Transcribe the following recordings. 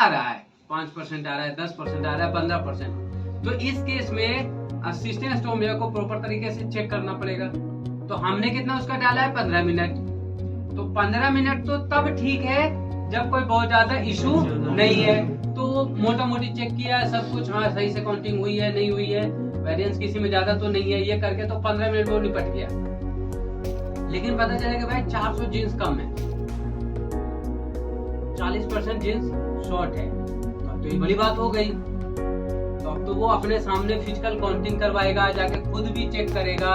आ रहा है, 5% आ रहा है, 10% आ रहा है, 15%। तो इस केस में असिस्टेंट स्टोर मेयर को प्रॉपर तरीके से चेक करना पड़ेगा। तो हमने कितना उसका डाला है, 15 मिनट। तो 15 मिनट तो तब ठीक है जब कोई बहुत ज्यादा इशू नहीं है। तो मोटा मोटी चेक किया सब कुछ, हाँ सही से काउंटिंग हुई है नहीं हुई है, वेरिएंस किसी में ज्यादा तो नहीं है, ये करके तो 15 मिनट में वो निपट गया। लेकिन पता चलेगा भाई 400 जीन्स कम है, 40% जीन्स शॉर्ट है। तो ये बड़ी बात हो गई। तो अब तो वो अपने सामने फिजिकल काउंटिंग करवाएगा, जाके खुद भी चेक करेगा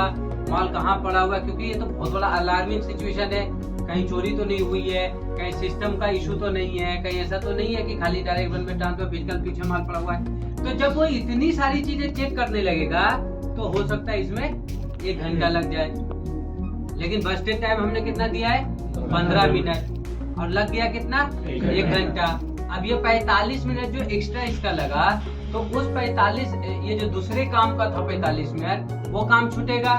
माल कहाँ पड़ा हुआ है, क्योंकि ये तो बहुत बड़ा अलार्मिंग सिचुएशन है। कहीं चोरी तो नहीं हुई है, कहीं सिस्टम का इशू तो नहीं है, कहीं ऐसा तो नहीं है कि खाली डायरेक्ट वन में ट्रांसफर फिजिकल पीछे माल पड़ा हुआ है। तो जब वो इतनी सारी चीजें चेक करने लगेगा तो हो सकता है इसमें 1 घंटा लग जाए। लेकिन बस्टेड टाइम हमने कितना दिया है, 15 मिनट, और लग गया कितना, 1 घंटा। अब ये 45 मिनट जो एक्स्ट्रा इसका लगा, तो उस 45 ये जो दूसरे काम का था 45 मिनट, वो काम छूटेगा।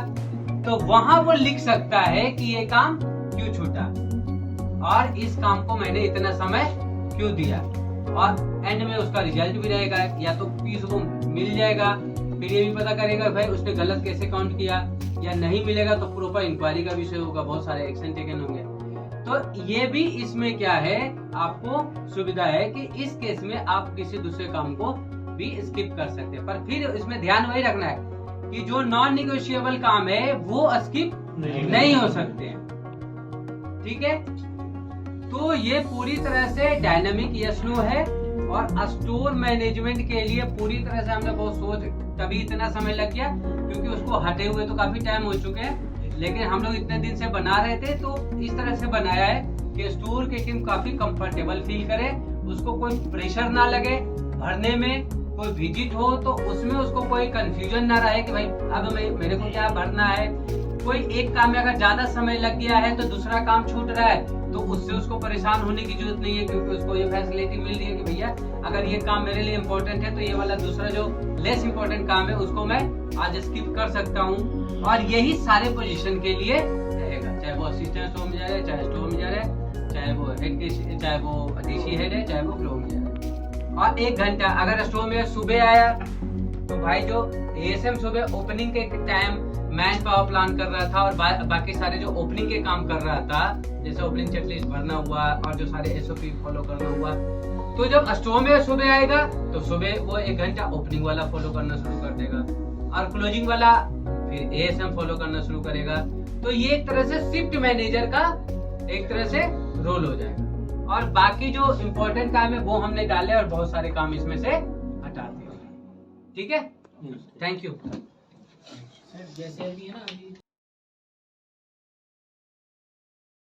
तो वहां वो लिख सकता है कि ये काम क्यों छूटा और इस काम को मैंने इतना समय क्यों दिया, और एंड में उसका रिजल्ट भी रहेगा, या तो पीस वो मिल जाएगा, फिर ये भी पता करेगा भाई उसने गलत कैसे काउंट किया, या नहीं मिलेगा तो प्रॉपर इंक्वायरी का विषय होगा, बहुत सारे एक्शन टेकन होंगे। तो ये भी इसमें क्या है, आपको सुविधा है कि इस केस में आप किसी दूसरे काम को भी स्किप कर सकते हैं। पर फिर इसमें ध्यान वही रखना है कि जो नॉन निगोशिएबल काम है वो स्किप नहीं हो सकते हैं, ठीक है। तो ये पूरी तरह से डायनामिक या स्लो है, और स्टोर मैनेजमेंट के लिए पूरी तरह से हमने बहुत सोच, तभी इतना समय लग गया क्योंकि उसको हटे हुए तो काफी टाइम हो चुके हैं, लेकिन हम लोग इतने दिन से बना रहे थे। तो इस तरह से बनाया है कि स्टोर की टीम काफी कंफर्टेबल फील करे, उसको कोई प्रेशर ना लगे भरने में, कोई विजिट हो तो उसमें उसको कोई कंफ्यूजन ना रहे कि भाई अब मेरे को क्या भरना है। कोई एक काम में अगर ज्यादा समय लग गया है तो दूसरा काम छूट रहा है, तो उससे उसको परेशान होने की जरूरत नहीं है, क्योंकि उसको ये फैसिलिटी मिल रही है कि भैया अगर ये काम मेरे लिए इम्पोर्टेंट है तो ये वाला दूसरा जो लेस इम्पोर्टेंट काम है उसको मैं आज स्किप कर सकता हूँ। और यही सारे पोजीशन के लिए रहेगा, चाहे वो असिस्टेंट स्टोर में जा रहे, चाहे स्टोर में जा रहे, चाहे वो हेड, चाहे वो डीसी हेड है, चाहे वो फ्लो में जा रहे। और 1 घंटा अगर स्टोर में सुबह आया तो भाई जो एएसएम सुबह ओपनिंग के टाइम मैन पावर प्लान कर रहा था और बाकी सारे जो ओपनिंग के काम कर रहा था, जैसे ओपनिंग चेकलिस्ट भरना हुआ और जो सारे एसओपी फॉलो करना हुआ, तो जब स्टोर में सुबह आएगा तो सुबह वो 1 घंटा ओपनिंग वाला फॉलो करना शुरू कर देगा, और क्लोजिंग वाला फिर एएसएम फॉलो करना शुरू करेगा। तो ये एक तरह से शिफ्ट मैनेजर का एक तरह से रोल हो जाएगा, और बाकी जो इम्पोर्टेंट काम है वो हमने डाले और बहुत सारे काम इसमें से हटा दिए। ठीक है, थैंक यू। जैसे अभी है ना, अभी